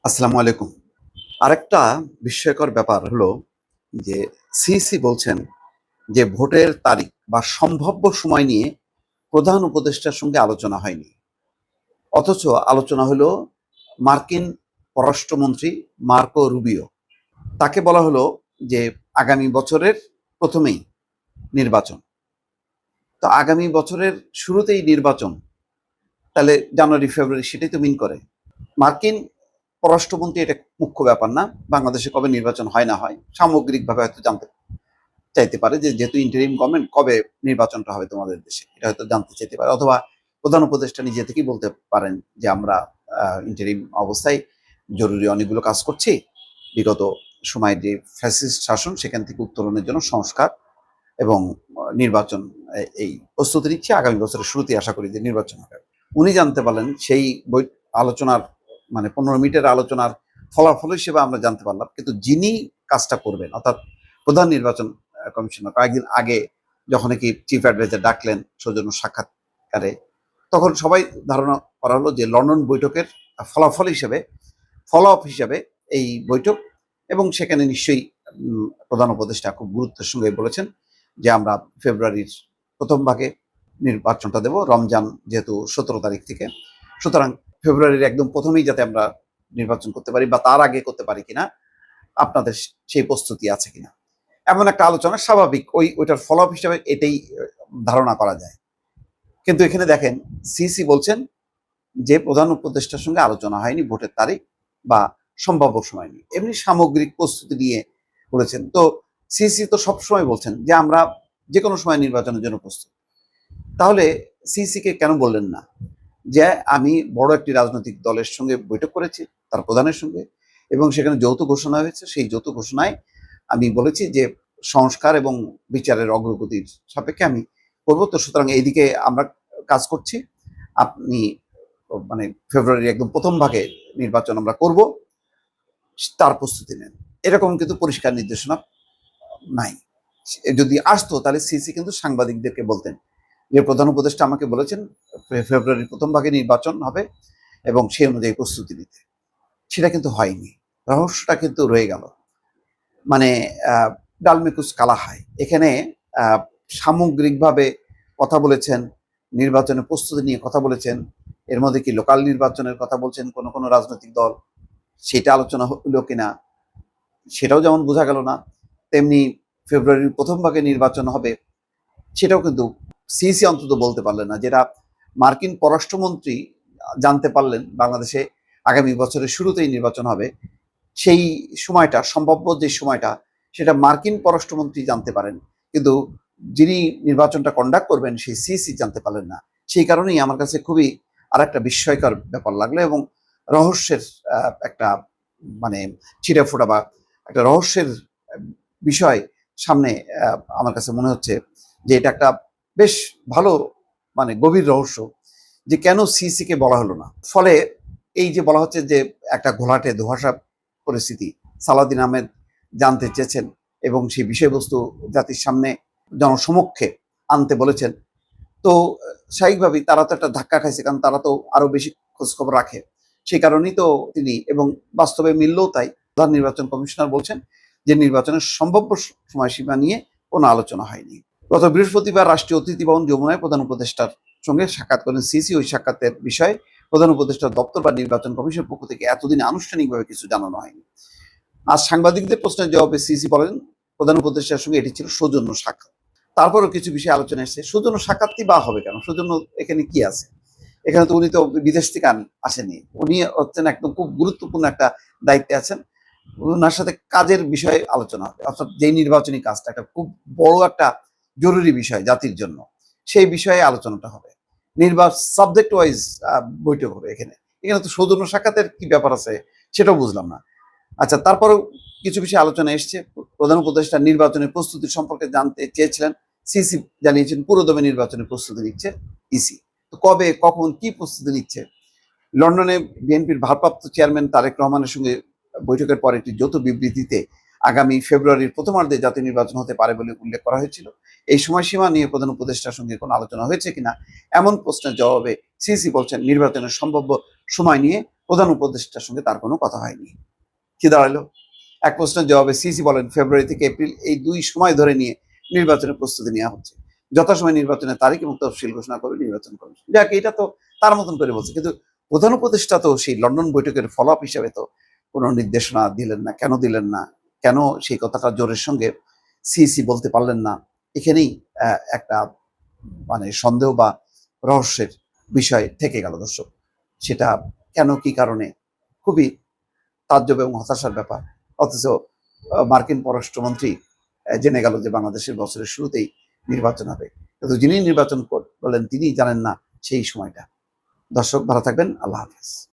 আসসালামু আলাইকুম। আরেকটা বিস্ময়কর ব্যাপার হলো যে সিইসি বলছেন যে ভোটের তারিখ বা সম্ভাব্য সময় নিয়ে প্রধান উপদেষ্টার সঙ্গে আলোচনা হয়নি। অথচ আলোচনা হলো মার্কিন পররাষ্ট্রমন্ত্রী মার্কো রুবিও। তাকে বলা হলো যে আগামী বছরের প্রথমেই নির্বাচন। তো আগামী বছরের শুরুতেই নির্বাচন, তাহলে জানুয়ারি ফেব্রুয়ারি সেটাই তো মিন করে। মার্কিন পররাষ্ট্রমন্ত্রী এটা মুখ্য ব্যাপার না, বাংলাদেশে কবে নির্বাচন হয় না হয় সামগ্রিকভাবে হয়তো জানতে চাইতে পারে যে যেহেতু ইন্টারিম গভর্নমেন্ট কবে নির্বাচনটা হবে তোমাদের দেশে, এটা হয়তো জানতে চাইতে পারে। অথবা প্রধান উপদেষ্টা নিজে থেকেই বলতে পারেন যে আমরা ইন্টারিম অবস্থায় জরুরি অনেকগুলো কাজ করছি, বিগত সময়ের যে ফ্যাসিস্ট শাসন সেখান থেকে উত্তরণের জন্য সংস্কার এবং নির্বাচন এই প্রস্তুতি নিচ্ছে। আগামী বছরের শুরুতেই আশা করি যে নির্বাচন হবে। উনি জানতে পারলেন সেই বই আলোচনার, মানে 15 মিনিটের আলোচনার ফলাফল হিসেবে আমরা জানতে পারলাম, কিন্তু যিনি কাজটা করবেন অর্থাৎ প্রধান নির্বাচন কমিশনার কয়েকদিন আগে যখন কি চিফ অ্যাডভাইজার ডাকলেন সৌজন্য সাক্ষাৎকারে, তখন সবাই ধারণা করা হলো যে লন্ডন বৈঠকের ফলাফল হিসেবে, ফলো আপ হিসাবে এই বৈঠক, এবং সেখানে নিশ্চয়ই প্রধান উপদেষ্টা খুব গুরুত্বের সঙ্গে বলেছেন যে আমরা ফেব্রুয়ারির প্রথম ভাগে নির্বাচনটা দেব, রমজান যেহেতু 17 তারিখ থেকে, সুতরাং ফেব্রুয়ারির একদম প্রথমেই যাতে আমরা নির্বাচন করতে পারি বা তার আগে করতে পারি কিনা, আপনাদের সেই প্রস্তুতি আছে কিনা, এমন একটা আলোচনা স্বাভাবিক। ওইটার ফলো আপ হিসাবে এটাই ধারণা করা যায়। কিন্তু এখানে দেখেন সিসি বলছেন যে প্রধান উপদেষ্টার সঙ্গে আলোচনা হয়নি ভোটের তারিখ বা সম্ভাব্য সময় নিয়ে, এমনি সামগ্রিক প্রস্তুতি নিয়ে বলেছেন। তো সিসি তো সবসময় বলছেন যে আমরা যে কোনো সময় নির্বাচনের জন্য প্রস্তুত। তাহলে সিসিকে কেন বললেন না যে আমি বড় একটি রাজনৈতিক দলের সঙ্গে বৈঠক করেছি, তার প্রধানের সঙ্গে, এবং সেখানে যৌথ ঘোষণা হয়েছে, সেই যৌথ ঘোষণায় আমি বলেছি যে সংস্কার এবং বিচারের অগ্রগতির সাপেক্ষে আমি করবো, তো সুতরাং এইদিকে আমরা কাজ করছি, আপনি মানে ফেব্রুয়ারির একদম প্রথম ভাগে নির্বাচন আমরা করব, তার প্রস্তুতি নেন। এরকম কিন্তু পরিষ্কার নির্দেশনা নাই। যদি আসতো তাহলে সিসি কিন্তু সাংবাদিকদেরকে বলতেন যে প্রধান উপদেষ্টা আমাকে বলেছেন ফেব্রুয়ারির প্রথম ভাগে নির্বাচন হবে এবং সেই অনুযায়ী প্রস্তুতি নিতে। সেটা কিন্তু হয়নি, রহস্যটা কিন্তু রয়ে গেল। মানে ডালমেকুস কালা হয় এখানে। সামগ্রিকভাবে কথা বলেছেন, নির্বাচনের প্রস্তুতি নিয়ে কথা বলেছেন, এর মধ্যে কি লোকাল নির্বাচনের কথা বলছেন কোনো কোনো রাজনৈতিক দল, সেটা আলোচনা হলো কিনা সেটাও যেমন বোঝা গেল না, তেমনি ফেব্রুয়ারির প্রথম ভাগে নির্বাচন হবে সেটাও কিন্তু সিসি অন্তত বলতে পারলেন না, যেটা মার্কিন পররাষ্ট্রমন্ত্রী জানতে পারলেন বাংলাদেশে আগামী বছরের শুরুতেই নির্বাচন হবে। সেই সময়টা, সম্ভাব্য যে সময়টা, সেটা মার্কিন পররাষ্ট্রমন্ত্রী জানতে পারেন, কিন্তু যিনি নির্বাচনটা কন্ডাক্ট করবেন সেই সিসি জানতে পারলেন না। সেই কারণেই আমার কাছে খুবই আর একটা বিস্ময়কর ব্যাপার লাগলো, এবং রহস্যের একটা মানে ছিঁড়ে ফোটা বা একটা রহস্যের বিষয় সামনে আমার কাছে মনে হচ্ছে যে এটা একটা বেশ ভালো, মানে গভীর রহস্য যে কেন সিসিকে বলা হলো না। ফলে এই যে বলা হচ্ছে যে একটা ঘোলাটে ধোঁয়াশা পরিস্থিতি, সালাউদ্দিন আহমেদ জানতে চেয়েছেন এবং সেই বিষয়বস্তু জাতির সামনে জনসমক্ষে আনতে বলেছেন। তো স্বাভাবিকভাবেই তারা তো একটা ধাক্কা খাইছে, কারণ তারা তো আরো বেশি খোঁজখবর রাখে। সেই কারণেই তো তিনি, এবং বাস্তবে মিললেও তাই, প্রধান নির্বাচন কমিশনার বলছেন যে নির্বাচনের সম্ভাব্য সময়সীমা নিয়ে কোনো আলোচনা হয়নি। গত বৃহস্পতিবার রাষ্ট্রীয় অতিথি ভবন যমুনায় প্রধান উপদেষ্টার সঙ্গে সাক্ষাৎ করেন সিসি। ওই সাক্ষাতের বিষয়ে প্রধান উপদেষ্টার দপ্তর বা নির্বাচন কমিশনের পক্ষ থেকে এতদিন আনুষ্ঠানিকভাবে কিছু জানানো হয়নি। আজ সাংবাদিকদের প্রশ্নের জবাবে সিসি বলেন প্রধান উপদেষ্টার সঙ্গে এটি ছিল সৌজন্য সাক্ষাৎ। তারপরও কিছু বিষয়ে আলোচনা এসেছে। সৌজন্য সাক্ষাৎই বা হবে কেন? সৌজন্য এখানে কি আছে? এখানে তো উনি তো বিদেশ থেকে আসেনি, উনি হচ্ছেন একদম খুব গুরুত্বপূর্ণ একটা দায়িত্বে আছেন। ওনার সাথে কাজের বিষয়ে আলোচনা হবে, অর্থাৎ যেই নির্বাচনী কাজটা একটা খুব বড় একটা জরুরি বিষয় জাতির জন্য, সেই বিষয়ে আলোচনাটা হবে। সাবজেক্ট ওয়াইজ বৈঠক হবে। এখানে এখানে তো সৌজন্য সাক্ষাতের কি ব্যাপার আছে সেটাও বুঝলাম না। আচ্ছা, তারপরেও কিছু বিষয়ে আলোচনা এসছে। প্রধান উপদেষ্টা নির্বাচনের প্রস্তুতি সম্পর্কে জানতে চেয়েছিলেন। সিসি জানিয়েছেন পুরোদমে নির্বাচনের প্রস্তুতি নিচ্ছে ইসি। তো কবে, কখন, কি প্রস্তুতি নিচ্ছে? লন্ডনে বিএনপির ভারপ্রাপ্ত চেয়ারম্যান তারেক রহমানের সঙ্গে বৈঠকের পর একটি যৌথ বিবৃতিতে আগামী ফেব্রুয়ারির প্রথমার্ধে জাতীয় নির্বাচন হতে পারে বলে উল্লেখ করা হয়েছিল। এই সময়সীমা নিয়ে প্রধান উপদেষ্টার সঙ্গে কোনো আলোচনা হয়েছে কিনা, এমন প্রশ্নের জবাবে সিসি বলছেন নির্বাচনের সম্ভাব্য সময় নিয়ে প্রধান উপদেষ্টার সঙ্গে তার কোনো কথা হয়নি। কি দাঁড়ালো? এক প্রশ্নের জবাবে সিসি বলেন ফেব্রুয়ারি থেকে এপ্রিল এই 2 সময় ধরে নিয়ে নির্বাচনের প্রস্তুতি নেওয়া হচ্ছে। যথাসময়ে নির্বাচনের তারিখ এবং তফসিল ঘোষণা করে নির্বাচন করবে। যাক, এটা তো তার মতন করে বলছে, কিন্তু প্রধান উপদেষ্টা তো সেই লন্ডন বৈঠকের ফলো আপ হিসেবে তো কোনো নির্দেশনা দিলেন না। কেন দিলেন না? কেন সেই কথাটা জোরের সঙ্গে সিসি বলতে পারলেন না? এখানেই একটা মানে সন্দেহ বা রহস্যের বিষয় থেকে গেল দর্শক। সেটা কেন, কি কারণে, খুবই তাজ্জব এবং হতাশার ব্যাপার। অথচ মার্কিন পররাষ্ট্রমন্ত্রী জেনে গেল যে বাংলাদেশের বছরের শুরুতেই নির্বাচন হবে, কিন্তু যিনি নির্বাচন করলেন তিনি জানেন না সেই সময়টা। দর্শক ভালো থাকবেন, আল্লাহ হাফেজ।